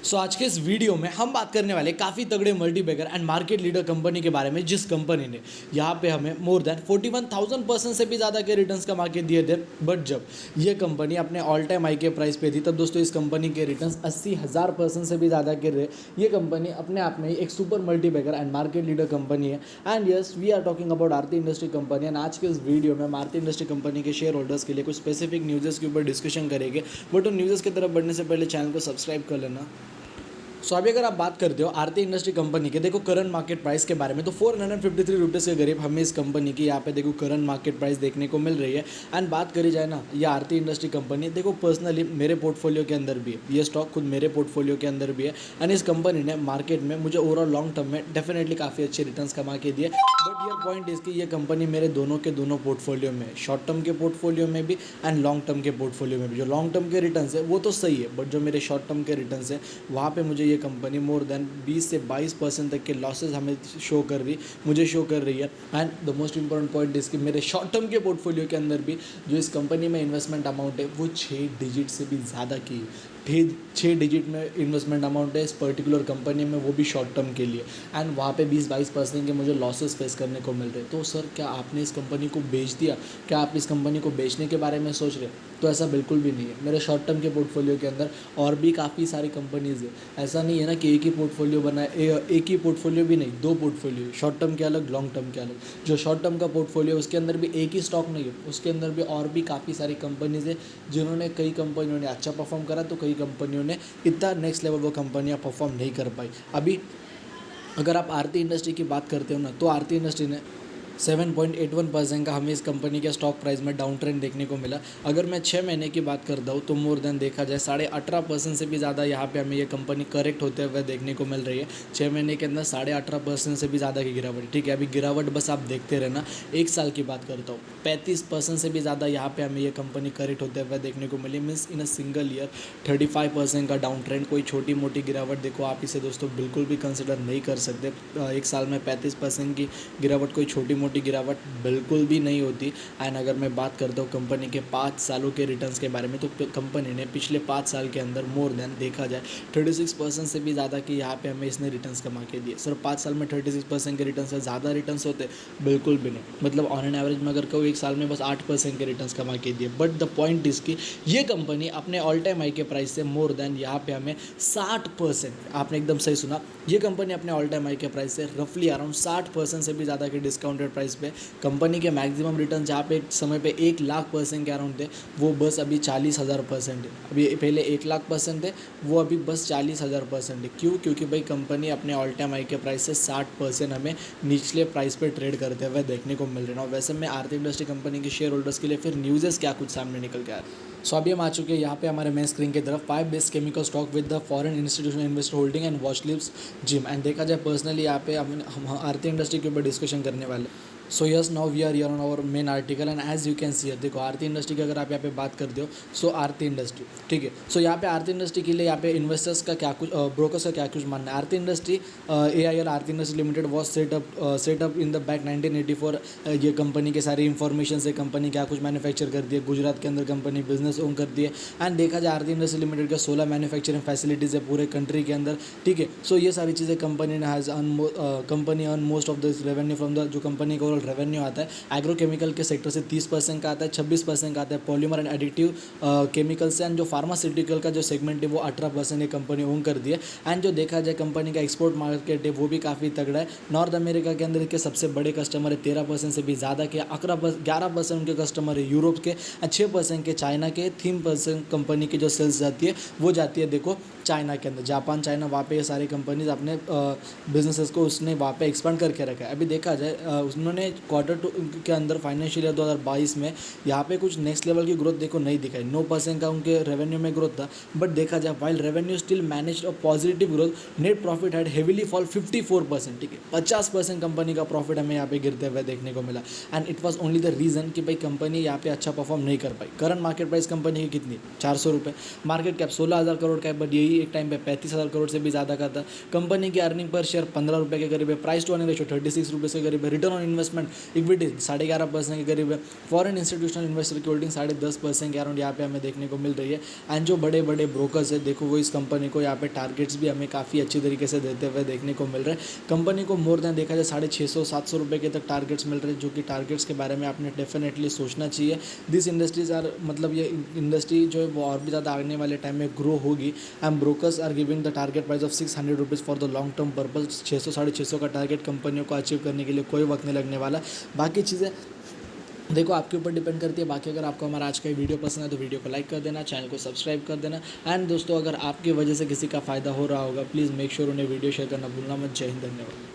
सो आज के इस वीडियो में हम बात करने वाले काफ़ी तगड़े multibagger and market leader company के बारे में, जिस कंपनी ने यहाँ पे हमें मोर देन 41,000% से भी ज़्यादा के रिटर्न्स कमा के दिए थे। बट जब ये कंपनी अपने ऑल टाइम हाई के प्राइस पे थी, तब दोस्तों इस कंपनी के रिटर्न्स 80,000% से भी ज़्यादा गिर रहे। ये कंपनी अपने आप में ही एक super multibagger and market leader company है। And yes, we are talking about Aarti industry company. And आज के इस वीडियो में हम आरती इंडस्ट्री कंपनी के शेयर होल्डर्स के लिए कुछ स्पेसिफिक न्यूज़ के ऊपर डिस्कशन करेंगे। बट उन न्यूज़ की तरफ बढ़ने से पहले चैनल को सब्सक्राइब कर लेना। सो अभी अगर आप बात करते हो आरती इंडस्ट्री कंपनी के, देखो करंट मार्केट प्राइस के बारे में, तो 453 रुपीज़ के करीब हमें इस कंपनी की यहाँ पे देखो करंट मार्केट प्राइस देखने को मिल रही है। एंड बात करी जाए ना, ये आरती इंडस्ट्री कंपनी देखो पर्सनली मेरे पोर्टफोलियो के अंदर भी है, ये स्टॉक खुद मेरे पोर्टफोलियो के अंदर भी है। एंड इस कंपनी ने मार्केट में मुझे ओवरऑल लॉन्ग टर्म में डेफिनेटली काफ़ी अच्छे रिटर्न्स कमा के दिए। बट ये पॉइंट इसकी, ये कंपनी मेरे दोनों के दोनों पोर्टफोलियो में, शॉर्ट टर्म के पोर्टफोलियो में भी एंड लॉन्ग टर्म के पोर्टफोलियो में भी। जो लॉन्ग टर्म के रिटर्न्स है वो तो सही है, बट जो मेरे शॉर्ट टर्म के रिटर्न्स है वहाँ पे मुझे ये कंपनी मोर 20 से 22% तक के लॉसेस हमें मुझे शो कर रही है। And the most important point इसकी, मेरे शॉर्ट टर्म के पोर्टफोलियो के अंदर भी जो इस कंपनी में इन्वेस्टमेंट अमाउंट है वो 6 डिजिट से भी ज़्यादा की है। 6 डिजिट में इन्वेस्टमेंट अमाउंट है इस पर्टिकुलर कंपनी में, वो भी शॉर्ट टर्म के लिए। एंड वहाँ पे 20-22% के मुझे लॉसेस फेस करने को मिल रहे। तो सर, क्या आपने इस कंपनी को बेच दिया? क्या आप इस कंपनी को बेचने के बारे में सोच रहे? तो ऐसा बिल्कुल भी नहीं है। मेरे शॉर्ट टर्म के पोर्टफोलियो के अंदर और भी काफ़ी सारी कंपनीज़ है। ऐसा नहीं है ना कि एक ही पोर्टफोलियो बनाए, एक ही पोर्टफोलियो भी नहीं, 2 पोर्टफोलियो, शॉर्ट टर्म के अलग, लॉन्ग टर्म के अलग। जो शॉर्ट टर्म का पोर्टफोलियो उसके अंदर भी एक ही स्टॉक नहीं है, उसके अंदर भी और भी काफ़ी सारी कंपनीज़ है जिन्होंने, कई कंपनियों ने अच्छा परफॉर्म करा तो कई कंपनियों ने इतना नेक्स्ट लेवल वो कंपनियां परफॉर्म नहीं कर पाई। अभी अगर आप आरती इंडस्ट्री की बात करते हो ना, तो आरती इंडस्ट्री ने 7.81% का हमें इस कंपनी के स्टॉक प्राइस में डाउन ट्रेंड देखने को मिला। अगर मैं 6 महीने की बात करता हूँ तो मोर देन देखा जाए 18.5% से भी ज़्यादा यहाँ पे हमें ये कंपनी करेक्ट होते हुए देखने को मिल रही है। 6 महीने के अंदर 18.5% से भी ज़्यादा की गिरावट। ठीक है, अभी गिरावट बस आप देखते रहना। 1 साल की बात करता हूँ, 35% से भी ज़्यादा यहाँ पे हमें ये कंपनी करेक्ट होते हुए देखने को मिली। Means in a single year 35% का डाउन ट्रेंड, कोई छोटी मोटी गिरावट देखो आप इसे दोस्तों बिल्कुल भी कंसिडर नहीं कर सकते। 1 साल में 35% की गिरावट कोई छोटी मोटी गिरावट बिल्कुल भी नहीं होती। एंड अगर मैं बात करता हूँ कंपनी के 5 सालों के रिटर्न्स के बारे में, तो कंपनी ने पिछले 5 साल के अंदर मोर देन देखा जाए 36% से भी ज़्यादा कि यहाँ पे हमें इसने रिटर्न्स कमा के दिए। सर 5 साल में 36% के रिटर्न्स से ज़्यादा रिटर्न्स होते? बिल्कुल भी नहीं। मतलब ऑन एन एवरेज में अगर कहूँ 1 साल में बस 8% के रिटर्न्स कमा के दिए। बट द पॉइंट इज की ये कंपनी अपने ऑल टाइम हाई के प्राइस से मोर देन यहाँ पे हमें 60%, आपने एकदम सही सुना, ये कंपनी अपने ऑल टाइम हाई के प्राइस से रफली अराउंड 60% से भी ज़्यादा के डिस्काउंटेड प्राइस पे कंपनी के मैक्सिमम रिटर्न जहाँ पे एक समय पे 1,00,000% के अराउंड थे, वो बस अभी 40,000% है। अभी पहले 1,00,000% थे, वो अभी बस 40,000% है। क्यों? क्योंकि भाई कंपनी अपने ऑल टाइम हाई के प्राइस से 60% हमें निचले प्राइस पे ट्रेड करते हुए देखने को मिल रहे हैं। वैसे में आरती इंडस्ट्री कंपनी के शेयर होल्डर्स के लिए फिर न्यूज़ क्या कुछ सामने निकल के आ रहा है। सो अभी हम आ चुके हैं यहाँ पे हमारे मेन स्क्रीन की तरफ, 5 best chemical stock with the foreign institutional investor holding and watch list gym. And देखा जाए पर्सनली यहाँ पे हम आरती इंडस्ट्री के ऊपर डिस्कशन करने वाले। So yes, now we are here on our main article. And as you can see, देखो आरती इंडस्ट्री की अगर आप यहाँ पे बात करते हो, सो आरती इंडस्ट्री, ठीक है। सो यहाँ पे आरती इंडस्ट्री के लिए यहाँ पे इन्वेस्टर्स का क्या कुछ, ब्रोकर्स का क्या कुछ मानना है। Aarti industry AIL Aarti industry limited was set up in the back 1984। ये कंपनी के सारी इन्फॉर्मेशन से कंपनी क्या कुछ मैन्युफैक्चर करती है, गुजरात के अंदर कंपनी बिजनेस ओन करती है। एंड देखा जाए आरती इंडस्ट्री लिमिटेड का 16 मैन्युफैक्चरिंग फैसिलिटीज़ है पूरे कंट्री के अंदर, ठीक है। सो ये सारी चीज़ें कंपनी ने company earn most of this revenue from the, जो कंपनी का ओवरऑल रेवेन्यू आता है एग्रोकेमिकल के सेक्टर से 30% का आता है, 26% का आता है पॉलीमर एंड एडिटिव केमिकल से। एंड जो फार्मास्यूटिकल का जो सेगमेंट है वो 18% ये कंपनी ओन कर दी है। एंड जो देखा जाए कंपनी का एक्सपोर्ट मार्केट है वो भी काफ़ी तगड़ा है। नॉर्थ अमेरिका के अंदर के सबसे बड़े कस्टमर है, 13% से भी ज़्यादा के, 11% उनके कस्टमर है यूरोप के, 6% के चाइना के, 3% कंपनी की जो सेल्स जाती है वो जाती है देखो चाइना के अंदर, जापान, चाइना, वहाँ पे ये सारी कंपनीज अपने बिजनेसेस को उसने वहाँ पे एक्सपांड करके रखा है। अभी देखा जाए उन्होंने Q2 के अंदर फाइनेंशियल ईयर 2022 में यहाँ पे कुछ नेक्स्ट लेवल की ग्रोथ देखो नहीं दिखाई। 9% का उनके रेवेन्यू में ग्रोथ था। बट देखा जाए while revenue still manage a positive growth, net profit had heavily fall 54%, ठीक है। 50% कंपनी का प्रॉफिट हमें यहाँ पे गिरते हुए देखने को मिला। And it was only the reason कि भाई कंपनी यहाँ पे अच्छा परफॉर्म नहीं कर पाई। करंट मार्केट प्राइस कंपनी की कितनी, 400 रुपये, मार्केट कैप 16,000 करोड़ का है। बट यही एक टाइम पे 35,000 करोड़ से भी ज़्यादा का था। कंपनी की अर्निंग पर शेयर 15 रुपये के करीब है, प्राइस टू अर्निंग रेशो 36 रुपये के करीब है, return on investment investment equity 11.5% के करीब है। फॉरेन इंस्टीट्यूशनल इन्वेस्टर की होल्डिंग 10.5% के अराउंड यहाँ पे हमें देखने को मिल रही है। एंड जो बड़े बड़े ब्रोकर्स है देखो वो इस कंपनी को यहाँ पे टारगेट्स भी हमें काफ़ी अच्छी तरीके से देते हुए देखने को मिल रहे हैं। कंपनी को मोर देन देखा जाए 650-700 रुपये के तक टारगेट्स मिल रहे हैं, जो कि टारगेट्स के बारे में आपने डेफिनेटली सोचना चाहिए। दिस इंडस्ट्रीज आर मतलब ये इंडस्ट्री जो है वो और भी ज़्यादा आने वाले टाइम में ग्रो होगी। And brokers are giving the target price of 600 rupees for the long term purpose. 600-650 का टारगेट कंपनियों को अचीव करने के लिए कोई वक्त नहीं लगने वाला। बाकी चीज़ें देखो आपके ऊपर डिपेंड करती है। बाकी अगर आपको हमारा आज का वीडियो पसंद है तो वीडियो को लाइक कर देना, चैनल को सब्सक्राइब कर देना। एंड दोस्तों अगर आपकी वजह से किसी का फ़ायदा हो रहा होगा प्लीज़ मेक श्योर उन्हें वीडियो शेयर करना भूलना मत। जय हिंद, धन्यवाद।